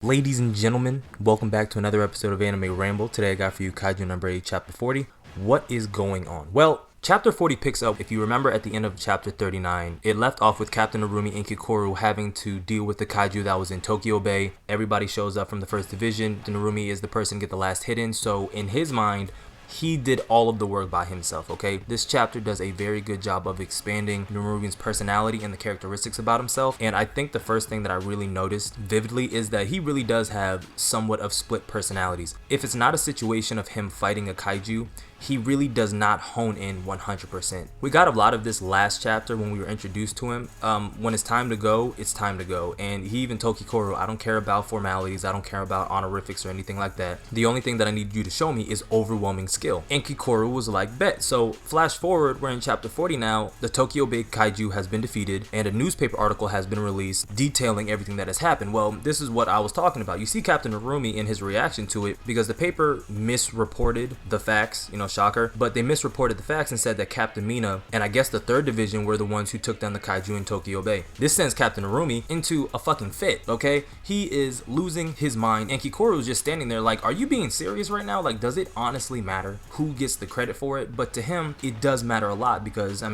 Ladies and gentlemen, welcome back to another episode of Anime Ramble. Today I got for you Kaiju number 8, chapter 40. What is going on? Well, chapter 40 picks up, if you remember at the end of chapter 39, it left off with Captain Narumi and Kikoru having to deal with the Kaiju that was in Tokyo Bay. Everybody shows up from the first division. Narumi is the person to get the last hit in, so in his mind, he did all of the work by himself, okay? This chapter does a very good job of expanding Narumi's personality and the characteristics about himself, and I think the first thing that I really noticed vividly is that he really does have somewhat of split personalities. If it's not a situation of him fighting a kaiju, he really does not hone in 100%. We got a lot of this last chapter when we were introduced to him. When it's time to go, it's time to go. And he even told Kikoru, I don't care about formalities, I don't care about honorifics or anything like that. The only thing that I need you to show me is overwhelming skill. And Kikoru was like, bet. So flash forward, we're in chapter 40 now. The Tokyo Bay Kaiju has been defeated and a newspaper article has been released detailing everything that has happened. Well, this is what I was talking about. You see Captain Narumi in his reaction to it because the paper misreported the facts, shocker, but they misreported the facts and said that Captain Mina and I guess the 3rd Division were the ones who took down the Kaiju in Tokyo Bay. This sends Captain Narumi into a fucking fit, okay? He is losing his mind and Kikoru is just standing there like, are you being serious right now? Like, does it honestly matter who gets the credit for it? But to him, it does matter a lot because,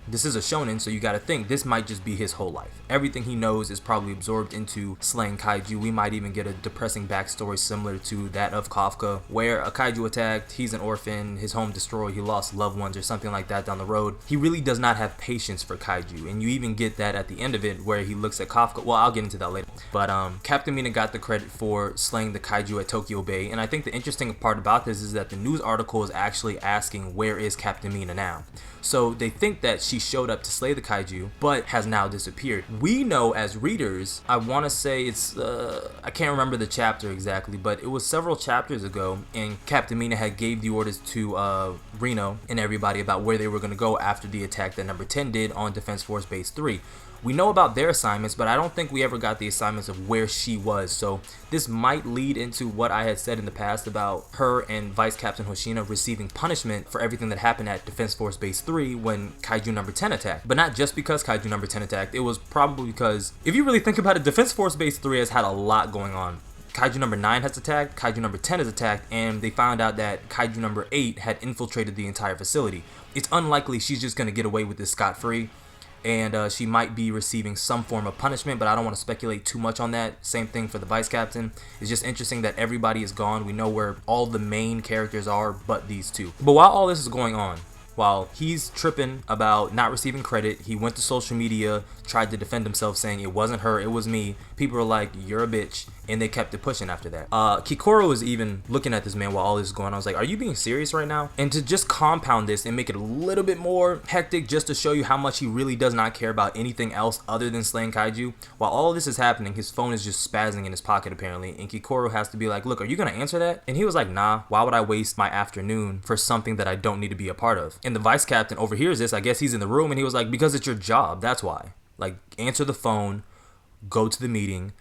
this is a shonen, so you gotta think this might just be his whole life. Everything he knows is probably absorbed into slaying kaiju. We might even get a depressing backstory similar to that of Kafka, where a kaiju attacked, he's an orphan, his home destroyed, he lost loved ones or something like that down the road. He really does not have patience for kaiju, and you even get that at the end of it where he looks at Kafka. Well, I'll get into that later. But Captain Mina got the credit for slaying the kaiju at Tokyo Bay, and I think the interesting part about this is that the news article is actually asking where is Captain Mina now. So they think that she showed up to slay the kaiju, but has now disappeared. We know as readers, I want to say it's, I can't remember the chapter exactly, but it was several chapters ago, and Captain Mina had gave the orders to Reno and everybody about where they were going to go after the attack that number 10 did on Defense Force Base 3. We know about their assignments, but I don't think we ever got the assignments of where she was. So this might lead into what I had said in the past about her and Vice Captain Hoshina receiving punishment for everything that happened at Defense Force Base 3 when Kaiju number 10 attacked. But not just because Kaiju number 10 attacked, it was probably because, if you really think about it, Defense Force Base 3 has had a lot going on. Kaiju number 9 has attacked, Kaiju number 10 has attacked, and they found out that Kaiju number 8 had infiltrated the entire facility. It's unlikely she's just going to get away with this scot-free. And she might be receiving some form of punishment, but I don't want to speculate too much on that. Same thing for the vice captain. It's just interesting that everybody is gone. We know where all the main characters are but these two. But while all this is going on, while he's tripping about not receiving credit, he went to social media, tried to defend himself saying it wasn't her, it was me. People were like, you're a bitch, and they kept it pushing after that. Kikoru was even looking at this man while all this is going on. I was like, are you being serious right now? And to just compound this and make it a little bit more hectic just to show you how much he really does not care about anything else other than slaying kaiju, while all this is happening, his phone is just spazzing in his pocket apparently, and Kikoru has to be like, look, are you gonna answer that? And he was like, nah, why would I waste my afternoon for something that I don't need to be a part of? And the vice captain overhears this. I guess he's in the room and he was like, because it's your job, that's why. Like, answer the phone, go to the meeting,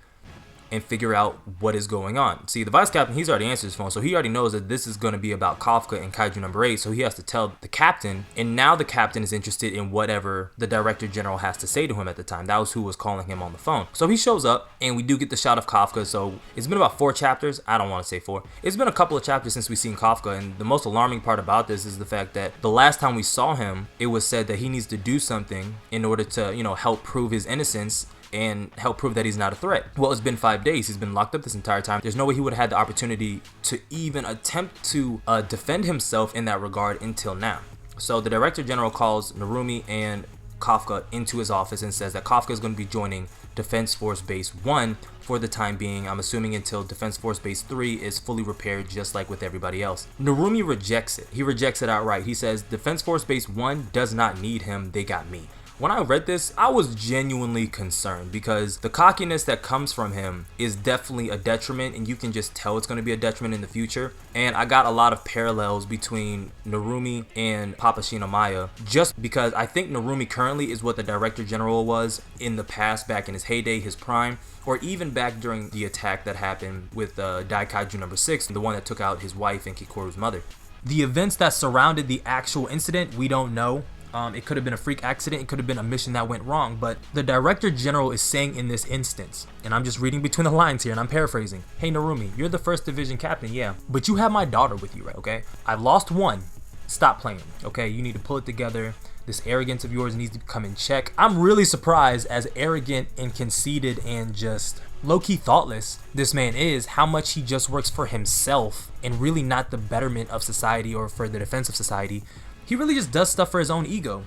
and figure out what is going on. See, the vice captain, he's already answered his phone, so he already knows that this is going to be about Kafka and Kaiju number 8, so he has to tell the captain, and now the captain is interested in whatever the director general has to say to him at the time. That was who was calling him on the phone. So he shows up, and we do get the shot of Kafka. So it's been about 4 chapters. I don't want to say 4. It's been a couple of chapters since we've seen Kafka, and the most alarming part about this is the fact that the last time we saw him, it was said that he needs to do something in order to, help prove his innocence and help prove that he's not a threat. Well, it's been 5 days. He's been locked up this entire time. There's no way he would have had the opportunity to even attempt to defend himself in that regard until now. So the director general calls Narumi and Kafka into his office and says that Kafka is going to be joining Defense Force Base 1 for the time being. I'm assuming until Defense Force Base 3 is fully repaired, just like with everybody else. Narumi rejects it. He rejects it outright. He says Defense Force Base 1 does not need him. They got me. When I read this, I was genuinely concerned because the cockiness that comes from him is definitely a detriment, and you can just tell it's going to be a detriment in the future. And I got a lot of parallels between Narumi and Papa Shinomaya, just because I think Narumi currently is what the Director General was in the past, back in his heyday, his prime, or even back during the attack that happened with Daikaiju number 6, the one that took out his wife and Kikoru's mother. The events that surrounded the actual incident, we don't know. It could have been a freak accident. It could have been a mission that went wrong. But the Director General is saying in this instance, and I'm just reading between the lines here and I'm paraphrasing, hey Narumi, you're the 1st Division captain, yeah, but you have my daughter with you, right? Okay, I lost one. Stop playing, okay? You need to pull it together. This arrogance of yours needs to come in check. I'm really surprised, as arrogant and conceited and just low-key thoughtless this man is, how much he just works for himself and really not the betterment of society or for the defense of society. He really just does stuff for his own ego.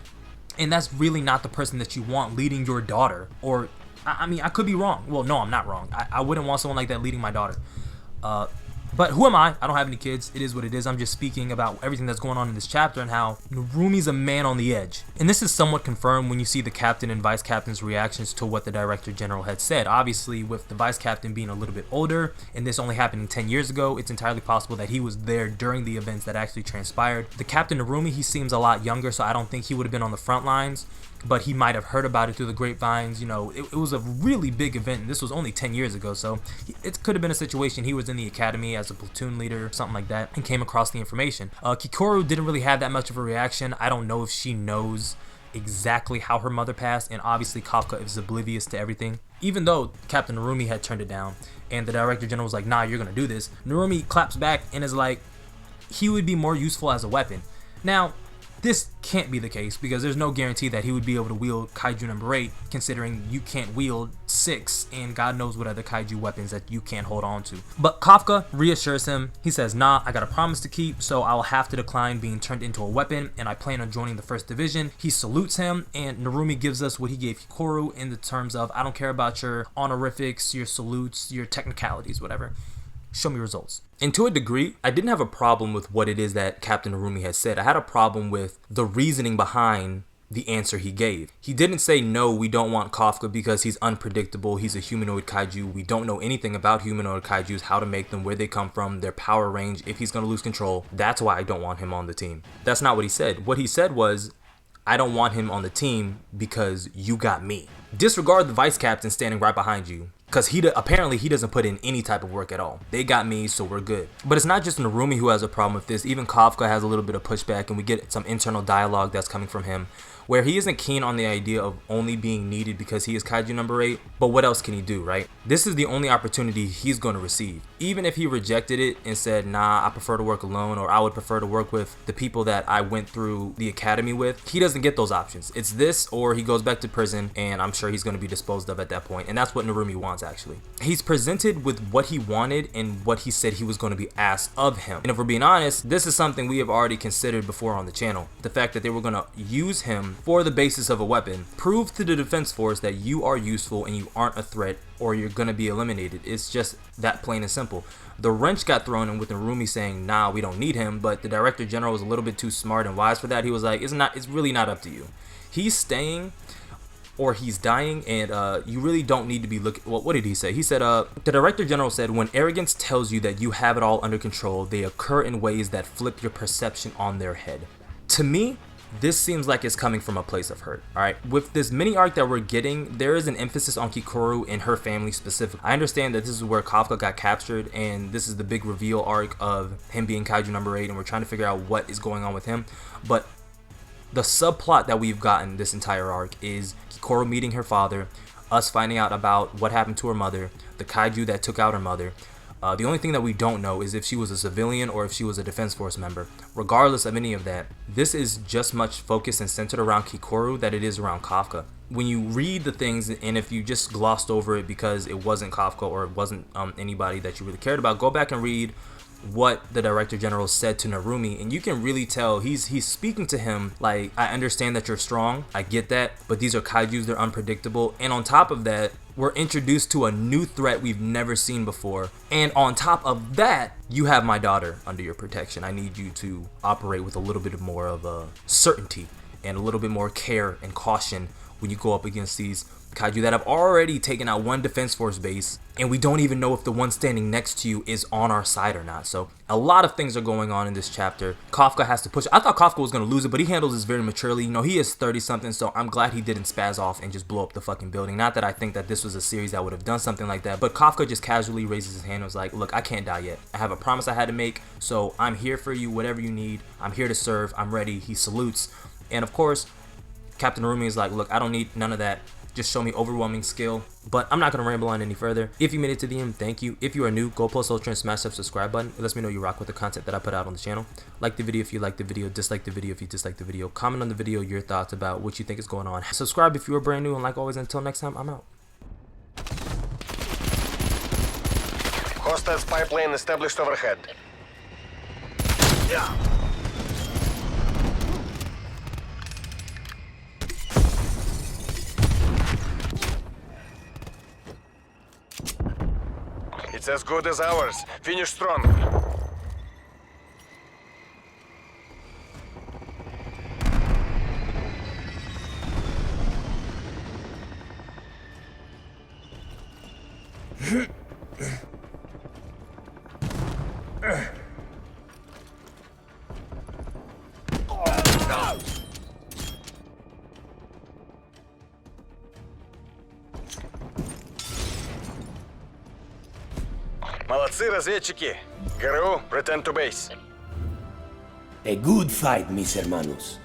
And that's really not the person that you want leading your daughter. Or, I mean, I could be wrong. Well, no, I'm not wrong. I wouldn't want someone like that leading my daughter. But who am I? I don't have any kids. It is what it is. I'm just speaking about everything that's going on in this chapter and how Narumi's a man on the edge. And this is somewhat confirmed when you see the captain and vice captain's reactions to what the Director General had said. Obviously, with the vice captain being a little bit older and this only happening 10 years ago, it's entirely possible that he was there during the events that actually transpired. The Captain Narumi, he seems a lot younger, so I don't think he would have been on the front lines, but he might have heard about it through the grapevines. You know, it was a really big event, and this was only 10 years ago, so it could have been a situation he was in the academy as a platoon leader, something like that, and came across the information. Kikoru didn't really have that much of a reaction. I don't know if she knows exactly how her mother passed, and obviously Kafka is oblivious to everything. Even though Captain Narumi had turned it down, and the Director General was like, nah, you're gonna do this, Narumi claps back and is like, he would be more useful as a weapon. Now, this can't be the case because there's no guarantee that he would be able to wield Kaiju number 8, considering you can't wield 6 and God knows what other Kaiju weapons that you can't hold on to. But Kafka reassures him. He says, nah, I got a promise to keep, so I'll have to decline being turned into a weapon, and I plan on joining the 1st Division. He salutes him, and Narumi gives us what he gave Hikaru in the terms of, I don't care about your honorifics, your salutes, your technicalities, whatever. Show me results. And to a degree, I didn't have a problem with what it is that Captain Narumi had said. I had a problem with the reasoning behind the answer he gave. He didn't say, no, we don't want Kafka because he's unpredictable, he's a humanoid kaiju, we don't know anything about humanoid kaijus, how to make them, where they come from, their power range, if he's going to lose control. That's why I don't want him on the team. That's not what he said. What he said was, I don't want him on the team because you got me. Disregard the vice captain standing right behind you, because apparently he doesn't put in any type of work at all. They got me, so we're good. But it's not just Narumi who has a problem with this. Even Kafka has a little bit of pushback, and we get some internal dialogue that's coming from him, where he isn't keen on the idea of only being needed because he is Kaiju number 8, but what else can he do, right? This is the only opportunity he's going to receive. Even if he rejected it and said, nah, I prefer to work alone, or I would prefer to work with the people that I went through the academy with, he doesn't get those options. It's this, or he goes back to prison, and I'm sure he's going to be disposed of at that point, and that's what Narumi wants, actually. He's presented with what he wanted and what he said he was going to be asked of him. And if we're being honest, this is something we have already considered before on the channel. The fact that they were going to use him for the basis of a weapon, prove to the defense force that you are useful and you aren't a threat, or you're gonna be eliminated. It's just that plain and simple. The wrench got thrown in with Narumi saying, nah, we don't need him, but the Director General was a little bit too smart and wise for that. He was like, it's really not up to you. He's staying or he's dying, and you really don't need to be looking. Well, what did he say? He said, the Director General said, when arrogance tells you that you have it all under control, they occur in ways that flip your perception on their head. To me, this seems like it's coming from a place of hurt. Alright, with this mini arc that we're getting, there is an emphasis on Kikoru and her family specifically. I understand that this is where Kafka got captured, and this is the big reveal arc of him being Kaiju number 8, and we're trying to figure out what is going on with him. But the subplot that we've gotten this entire arc is Kikoru meeting her father, us finding out about what happened to her mother, the Kaiju that took out her mother. The only thing that we don't know is if she was a civilian or if she was a defense force member. Regardless of any of that, this is just much focused and centered around Kikoru that it is around Kafka. When you read the things, and if you just glossed over it because it wasn't Kafka or it wasn't anybody that you really cared about, go back and read what the Director General said to Narumi, and you can really tell he's speaking to him like, I understand that you're strong, I get that, but these are kaijus, they're unpredictable, and on top of that, we're introduced to a new threat we've never seen before, and on top of that, you have my daughter under your protection. I need you to operate with a little bit more of a certainty and a little bit more care and caution when you go up against these kaiju that have already taken out one defense force base, and we don't even know if the one standing next to you is on our side or not. So a lot of things are going on in this chapter. Kafka has to push. I thought Kafka was going to lose it, but he handles this very maturely. You know, he is 30 something, so I'm glad he didn't spaz off and just blow up the fucking building. Not that I think that this was a series that would have done something like that, but Kafka just casually raises his hand and was like, look, I can't die yet. I have a promise I had to make, so I'm here for you, whatever you need. I'm here to serve. I'm ready. He salutes. And of course, Captain Narumi is like, look, I don't need none of that. Just show me overwhelming skill. But I'm not going to ramble on any further. If you made it to the end, thank you. If you are new, go post Ultra and smash that subscribe button. It lets me know you rock with the content that I put out on the channel. Like the video if you like the video. Dislike the video if you dislike the video. Comment on the video your thoughts about what you think is going on. Subscribe if you are brand new. And like always, until next time, I'm out. Hostile spy plane established overhead. It's as good as ours. Finish strong. Молодцы, разведчики. ГРУ, return to base. A good fight, mis hermanos.